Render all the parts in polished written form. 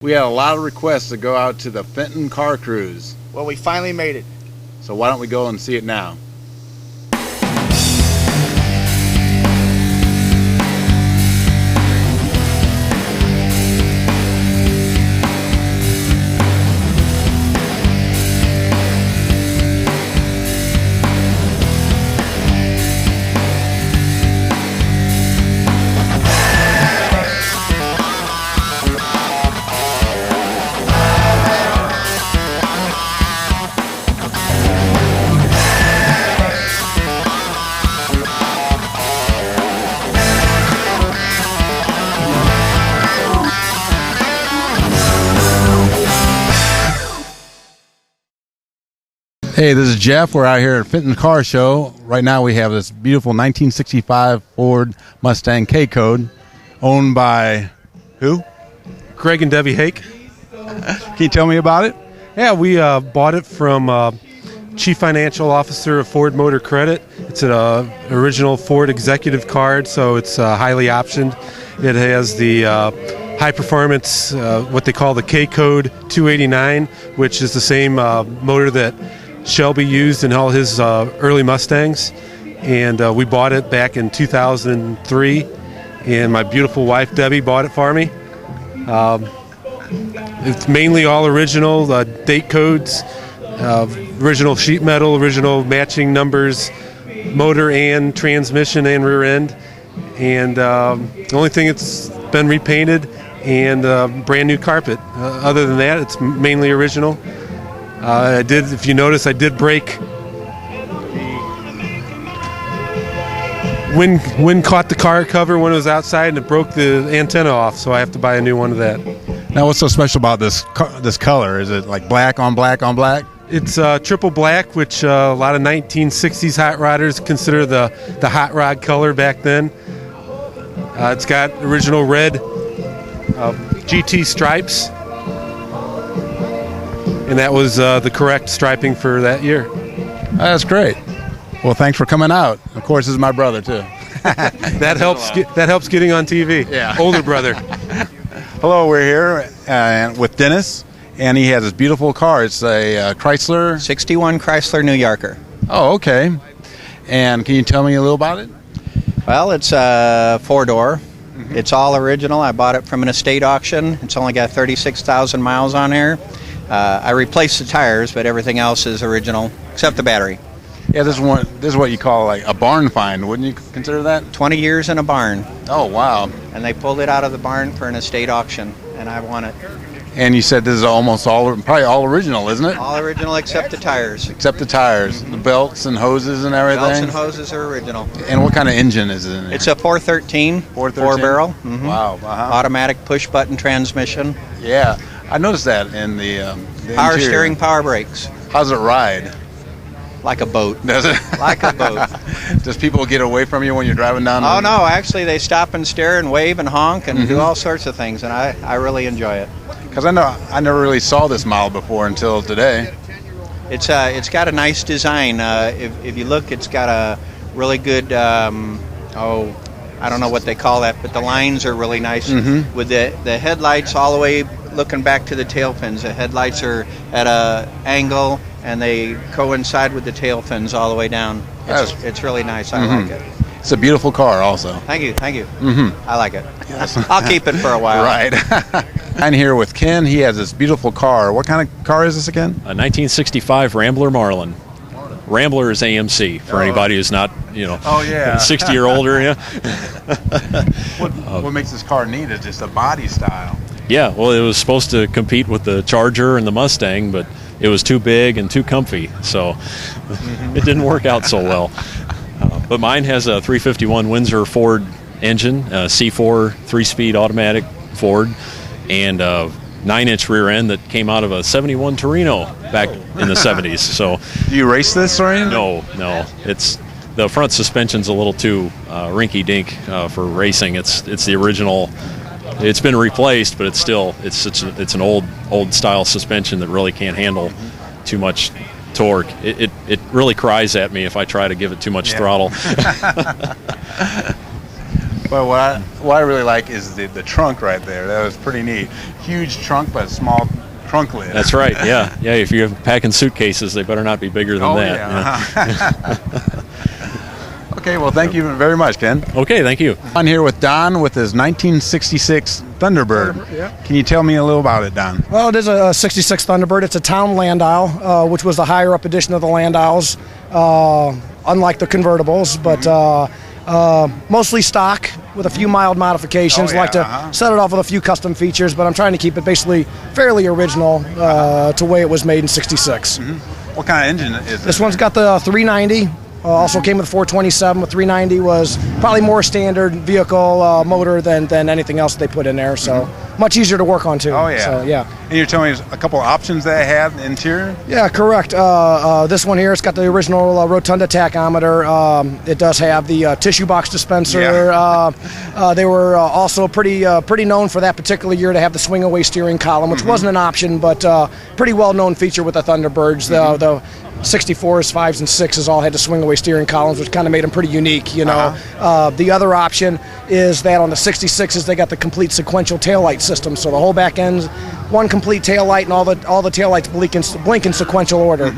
We had a lot of requests to go out to the Fenton Car Cruise. Well, we finally made it. So why don't we go and see it now? Hey, this is Jeff. We're out here at Fenton Car Show. Right now we have this beautiful 1965 Ford Mustang K-Code owned by who? Greg and Debbie Hake. Can you tell me about it? Yeah, we bought it from Chief Financial Officer of Ford Motor Credit. It's an original Ford executive card, so it's highly optioned. It has the high performance, what they call the K-Code 289, which is the same motor that Shelby used in all his early Mustangs, and we bought it back in 2003, and my beautiful wife Debbie bought it for me. It's mainly all original date codes, original sheet metal, original matching numbers, motor and transmission and rear end, and the only thing it's been repainted and brand new carpet. Other than that, it's mainly original. If you notice, I did break. Wind caught the car cover when it was outside, and it broke the antenna off, so I have to buy a new one of that. Now, what's so special about this color? Is it like black on black on black? It's triple black, which a lot of 1960s hot rodders consider the hot rod color back then. It's got original red GT stripes. And that was the correct striping for that year. That's great. Well, thanks for coming out. Of course, this is my brother, too. That helps getting on TV. Yeah. Older brother. Hello, we're here with Dennis, and he has this beautiful car. It's a Chrysler. 61 Chrysler New Yorker. Oh, okay. And can you tell me a little about it? Well, it's a four-door. Mm-hmm. It's all original. I bought it from an estate auction. It's only got 36,000 miles on here. I replaced the tires, but everything else is original, except the battery. Yeah, this is what you call like a barn find, wouldn't you consider that? 20 years in a barn. Oh, wow. And they pulled it out of the barn for an estate auction, and I won it. And you said this is probably all original, isn't it? All original except the tires. Except the tires, the belts and hoses and everything? Belts and hoses are original. And what kind of engine is it in there? It's a 413, 413? four-barrel. Mm-hmm. Wow. Uh-huh. Automatic push-button transmission. Yeah, I noticed that in the Power interior. steering, power brakes. How's it ride? Like a boat. Does it? Like a boat. Does people get away from you when you're driving down? Oh, no. Actually, they stop and stare and wave and honk and do all sorts of things, and I really enjoy it. Because I never really saw this model before until today. It's got a nice design. If you look, it's got a really good, I don't know what they call that, but the lines are really nice. Mm-hmm. With the headlights all the way looking back to the tail fins. The headlights are at a angle, and they coincide with the tail fins all the way down. It's really nice. I like it. It's a beautiful car also. Thank you. Mm-hmm. I like it. Yes. I'll keep it for a while. Right. I'm here with Ken. He has this beautiful car. What kind of car is this again? A 1965 Rambler Marlin. Rambler is AMC for anybody who's not, 60 or older. Yeah. What makes this car neat is just the body style. Yeah, well, it was supposed to compete with the Charger and the Mustang, but it was too big and too comfy, so it didn't work out so well. But mine has a 351 Windsor Ford engine, a C4 3-speed automatic Ford, and a 9-inch rear end that came out of a 71 Torino back in the 70s. So, do you race this or anything? No. It's the front suspension's a little too rinky-dink for racing. It's the original. It's been replaced, but it's an old style suspension that really can't handle too much torque. It really cries at me if I try to give it too much throttle. But what I really like is the trunk right there. That was pretty neat. Huge trunk, but small trunk lid. That's right. Yeah, yeah. If you're packing suitcases, they better not be bigger than that. Yeah. Okay, well, thank you very much, Ken. Okay, thank you. I'm here with Don with his 1966 Thunderbird. Yeah. Can you tell me a little about it, Don? Well, it is a 66 Thunderbird. It's a town Landau, which was the higher up edition of the Landaus, unlike the convertibles, but mostly stock with a few mild modifications. Oh, yeah, Like to set it off with a few custom features, but I'm trying to keep it basically fairly original to the way it was made in 66. What kind of engine is it? This one's got the 390. Also came with 427. With 390 was probably more standard vehicle motor than anything else they put in there. So much easier to work on too. Oh, yeah. So, yeah. And you're telling me there's a couple of options that it had interior? Yeah, correct. This one here, it's got the original Rotunda tachometer. It does have the tissue box dispenser. Yeah. They were also pretty known for that particular year to have the swing-away steering column, which wasn't an option, but pretty well-known feature with the Thunderbirds. The 64s, 5s, and 6s all had the swing-away steering columns, which kind of made them pretty unique, you know. The other option is that on the 66s, they got the complete sequential taillight system. So the whole back end's one complete taillight, and all the taillights blink in sequential order.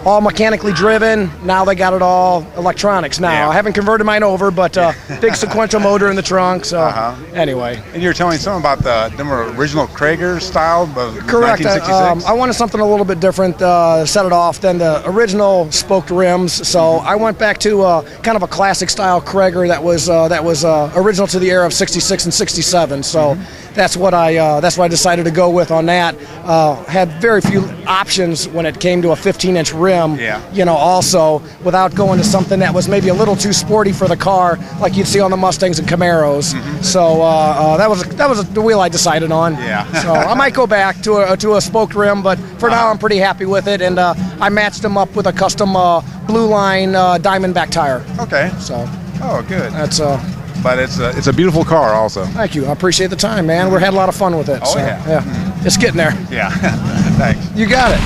All mechanically driven. Now they got it all electronics now. Yeah. I haven't converted mine over, but big sequential motor in the trunk. So anyway. And you were telling me something about them original Krager style of Correct. 1966? I wanted something a little bit different, set it off than the original spoked rims. So I went back to kind of a classic style Krager that was original to the era of 66 and 67. So that's what I decided to go with on that. Had very few options when it came to a 15-inch rim. You know, also without going to something that was maybe a little too sporty for the car, like you'd see on the Mustangs and Camaros. So that was the wheel I decided on. Yeah. So I might go back to a spoked rim, but for now I'm pretty happy with it, and I matched them up with a custom Blue Line Diamondback tire. Okay. So. Oh, good. That's But it's a beautiful car also. Thank you. I appreciate the time, man. We had a lot of fun with it. Oh, so, yeah. It's getting there. Yeah. Thanks. You got it.